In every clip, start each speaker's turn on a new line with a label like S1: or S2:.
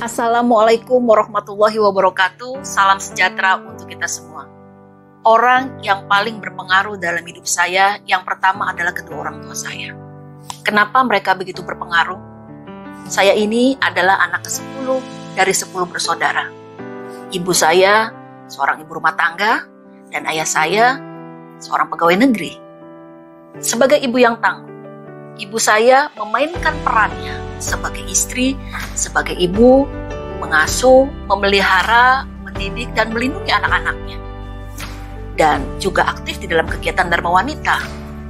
S1: Assalamualaikum warahmatullahi wabarakatuh. Salam sejahtera untuk kita semua. Orang yang paling berpengaruh dalam hidup saya, yang pertama adalah kedua orang tua saya. Kenapa mereka begitu berpengaruh? Saya ini adalah anak ke-10 dari 10 bersaudara. Ibu saya seorang ibu rumah tangga, dan ayah saya seorang pegawai negeri. Sebagai ibu yang tangguh, ibu saya memainkan perannya sebagai istri, sebagai ibu, mengasuh, memelihara, mendidik, dan melindungi anak-anaknya. Dan juga aktif di dalam kegiatan Dharma Wanita.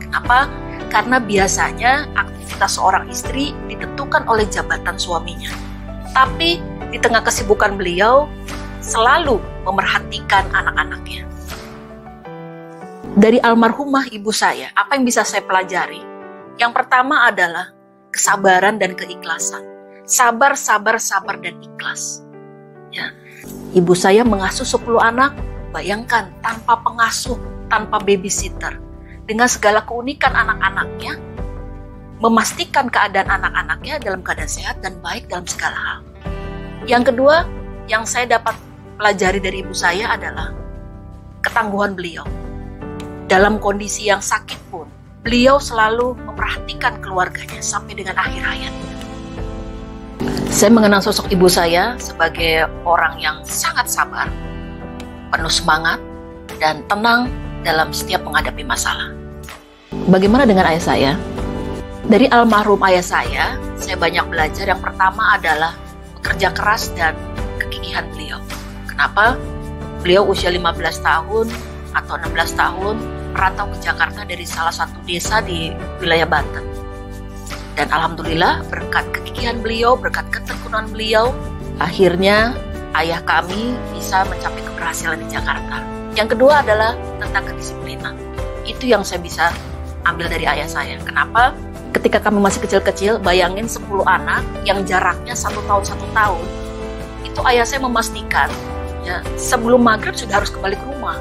S1: Kenapa? Karena biasanya aktivitas seorang istri ditentukan oleh jabatan suaminya. Tapi di tengah kesibukan beliau, selalu memerhatikan anak-anaknya. Dari almarhumah ibu saya, apa yang bisa saya pelajari? Yang pertama adalah kesabaran dan keikhlasan. Sabar, sabar, sabar, dan ikhlas. Ya. Ibu saya mengasuh 10 anak, bayangkan tanpa pengasuh, tanpa babysitter. Dengan segala keunikan anak-anaknya, memastikan keadaan anak-anaknya dalam keadaan sehat dan baik dalam segala hal. Yang kedua, yang saya dapat pelajari dari ibu saya adalah ketangguhan beliau. Dalam kondisi yang sakit pun, beliau selalu memperhatikan keluarganya sampai dengan akhir hayat. Saya mengenal sosok ibu saya sebagai orang yang sangat sabar, penuh semangat, dan tenang dalam setiap menghadapi masalah. Bagaimana dengan ayah saya? Dari almarhum ayah saya banyak belajar. Yang pertama adalah bekerja keras dan kegigihan beliau. Kenapa? Beliau usia 15 tahun atau 16 tahun merantau ke Jakarta dari salah satu desa di wilayah Banten. Dan alhamdulillah berkat kegigihan beliau, berkat ketekunan beliau, akhirnya ayah kami bisa mencapai keberhasilan di Jakarta. Yang kedua adalah tentang kedisiplinan. Itu yang saya bisa ambil dari ayah saya. Kenapa? Ketika kami masih kecil-kecil, bayangin 10 anak yang jaraknya 1 tahun 1 tahun, itu ayah saya memastikan ya, sebelum maghrib sudah harus kembali ke rumah.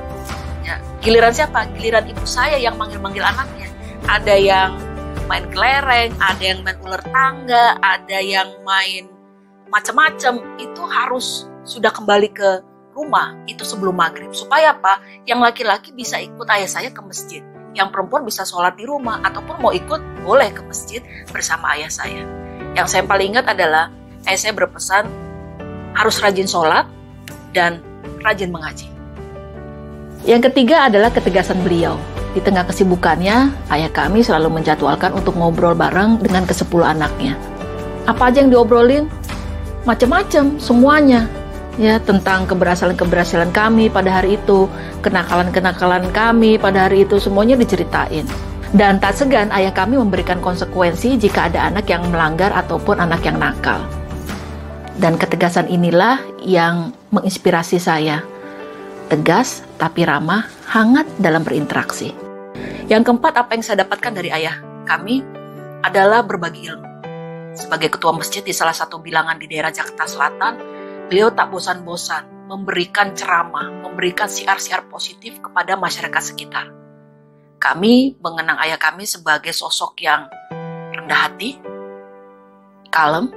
S1: Ya, giliran siapa? Giliran ibu saya yang manggil-manggil anaknya. Ada yang main kelereng, ada yang main ular tangga, ada yang main macam-macam. Itu harus sudah kembali ke rumah, itu sebelum maghrib. Supaya apa? Yang laki-laki bisa ikut ayah saya ke masjid. Yang perempuan bisa sholat di rumah, ataupun mau ikut boleh ke masjid bersama ayah saya. Yang saya paling ingat adalah ayah saya berpesan harus rajin sholat dan rajin mengaji. Yang ketiga adalah ketegasan beliau. Di tengah kesibukannya, ayah kami selalu menjadwalkan untuk ngobrol bareng dengan ke-10 anaknya. Apa aja yang diobrolin? Macam-macam, semuanya. Ya, tentang keberhasilan-keberhasilan kami pada hari itu, kenakalan-kenakalan kami pada hari itu, semuanya diceritain. Dan tak segan ayah kami memberikan konsekuensi jika ada anak yang melanggar ataupun anak yang nakal. Dan ketegasan inilah yang menginspirasi saya. Tegas tapi ramah, hangat dalam berinteraksi. Yang keempat, apa yang saya dapatkan dari ayah kami adalah berbagi ilmu. Sebagai ketua masjid di salah satu bilangan di daerah Jakarta Selatan, beliau tak bosan-bosan memberikan ceramah, memberikan siar-siar positif kepada masyarakat sekitar. Kami mengenang ayah kami sebagai sosok yang rendah hati, kalem,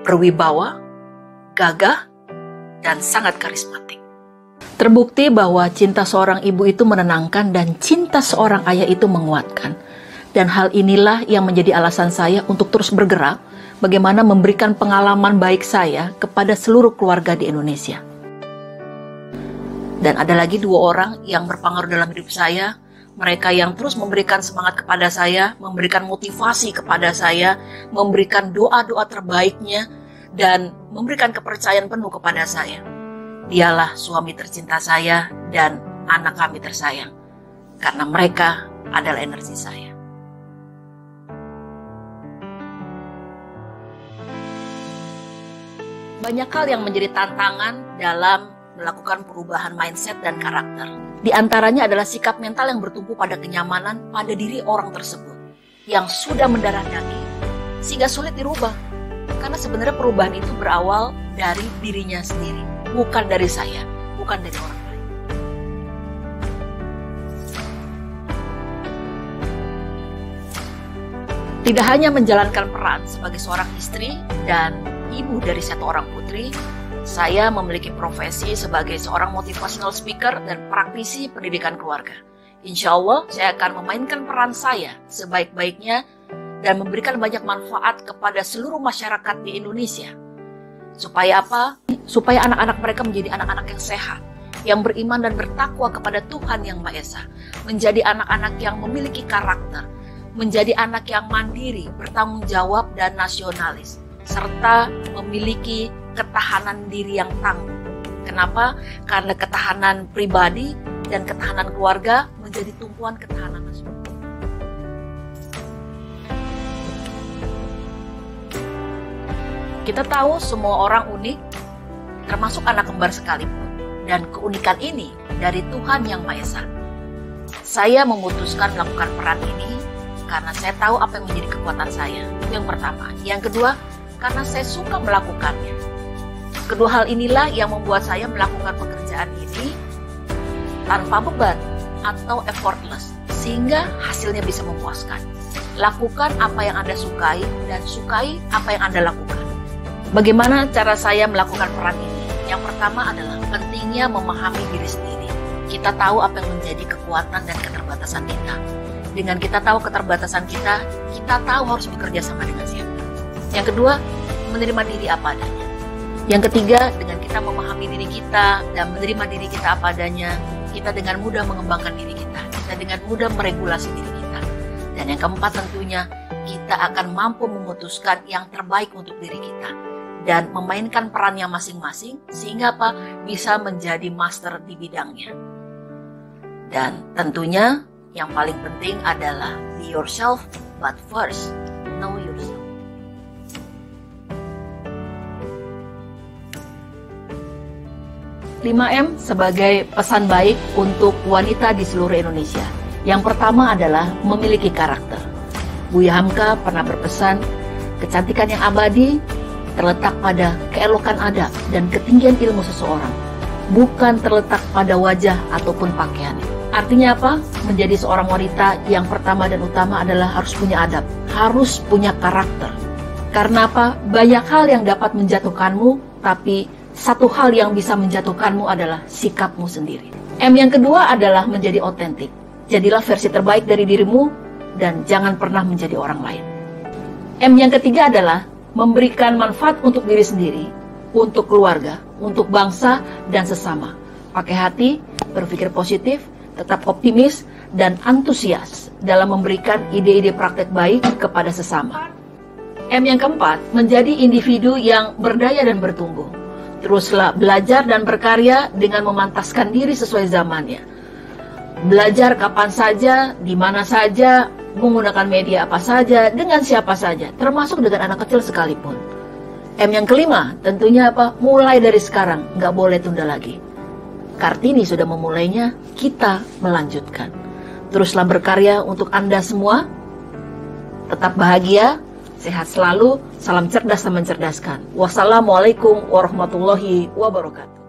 S1: berwibawa, gagah, dan sangat karismatik. Terbukti bahwa cinta seorang ibu itu menenangkan dan cinta seorang ayah itu menguatkan. Dan hal inilah yang menjadi alasan saya untuk terus bergerak bagaimana memberikan pengalaman baik saya kepada seluruh keluarga di Indonesia. Dan ada lagi 2 orang yang berpengaruh dalam hidup saya. Mereka yang terus memberikan semangat kepada saya, memberikan motivasi kepada saya, memberikan doa-doa terbaiknya, dan memberikan kepercayaan penuh kepada saya. Dialah suami tercinta saya dan anak kami tersayang. Karena mereka adalah energi saya. Banyak hal yang menjadi tantangan dalam melakukan perubahan mindset dan karakter. Di antaranya adalah sikap mental yang bertumpu pada kenyamanan pada diri orang tersebut yang sudah mendarah daging sehingga sulit dirubah. Karena sebenarnya perubahan itu berawal dari dirinya sendiri, bukan dari saya, bukan dari orang lain. Tidak hanya menjalankan peran sebagai seorang istri dan ibu dari satu orang putri, saya memiliki profesi sebagai seorang motivational speaker dan praktisi pendidikan keluarga. Insya Allah, saya akan memainkan peran saya sebaik-baiknya dan memberikan banyak manfaat kepada seluruh masyarakat di Indonesia. Supaya apa? Supaya anak-anak mereka menjadi anak-anak yang sehat, yang beriman dan bertakwa kepada Tuhan Yang Maha Esa, menjadi anak-anak yang memiliki karakter, menjadi anak yang mandiri, bertanggung jawab dan nasionalis, serta memiliki ketahanan diri yang tangguh. Kenapa? Karena ketahanan pribadi dan ketahanan keluarga menjadi tumpuan ketahanan nasional. Kita tahu semua orang unik, termasuk anak kembar sekalipun. Dan keunikan ini dari Tuhan Yang Maha Esa. Saya memutuskan melakukan peran ini karena saya tahu apa yang menjadi kekuatan saya. Itu yang pertama. Yang kedua, karena saya suka melakukannya. Kedua hal inilah yang membuat saya melakukan pekerjaan ini tanpa beban atau effortless, sehingga hasilnya bisa memuaskan. Lakukan apa yang Anda sukai dan sukai apa yang Anda lakukan. Bagaimana cara saya melakukan peran ini? Yang pertama adalah pentingnya memahami diri sendiri. Kita tahu apa yang menjadi kekuatan dan keterbatasan kita. Dengan kita tahu keterbatasan kita tahu harus bekerja sama dengan siapa. Yang kedua, menerima diri apa adanya. Yang ketiga, dengan kita memahami diri kita dan menerima diri kita apa adanya, kita dengan mudah mengembangkan diri kita dengan mudah meregulasi diri kita. Dan yang keempat tentunya, kita akan mampu memutuskan yang terbaik untuk diri kita dan memainkan perannya masing-masing sehingga apa? Bisa menjadi master di bidangnya. Dan tentunya yang paling penting adalah be yourself, but first know yourself. "5M" sebagai pesan baik untuk wanita di seluruh Indonesia. Yang pertama adalah memiliki karakter. Buya Hamka pernah berpesan, kecantikan yang abadi terletak pada keelokan adab dan ketinggian ilmu seseorang, bukan terletak pada wajah ataupun pakaiannya. Artinya apa? Menjadi seorang wanita yang pertama dan utama adalah harus punya adab, harus punya karakter. Karena apa? Banyak hal yang dapat menjatuhkanmu, tapi satu hal yang bisa menjatuhkanmu adalah sikapmu sendiri. M yang kedua adalah menjadi otentik. Jadilah versi terbaik dari dirimu dan jangan pernah menjadi orang lain. M yang ketiga adalah memberikan manfaat untuk diri sendiri, untuk keluarga, untuk bangsa dan sesama. Pakai hati, berpikir positif, tetap optimis dan antusias dalam memberikan ide-ide praktek baik kepada sesama. M yang keempat, menjadi individu yang berdaya dan bertumbuh. Teruslah belajar dan berkarya dengan memantaskan diri sesuai zamannya. Belajar kapan saja, di mana saja, menggunakan media apa saja, dengan siapa saja, termasuk dengan anak kecil sekalipun. M yang kelima, tentunya apa? Mulai dari sekarang, nggak boleh tunda lagi. Kartini sudah memulainya, kita melanjutkan. Teruslah berkarya untuk Anda semua. Tetap bahagia, sehat selalu, salam cerdas dan mencerdaskan. Wassalamualaikum warahmatullahi wabarakatuh.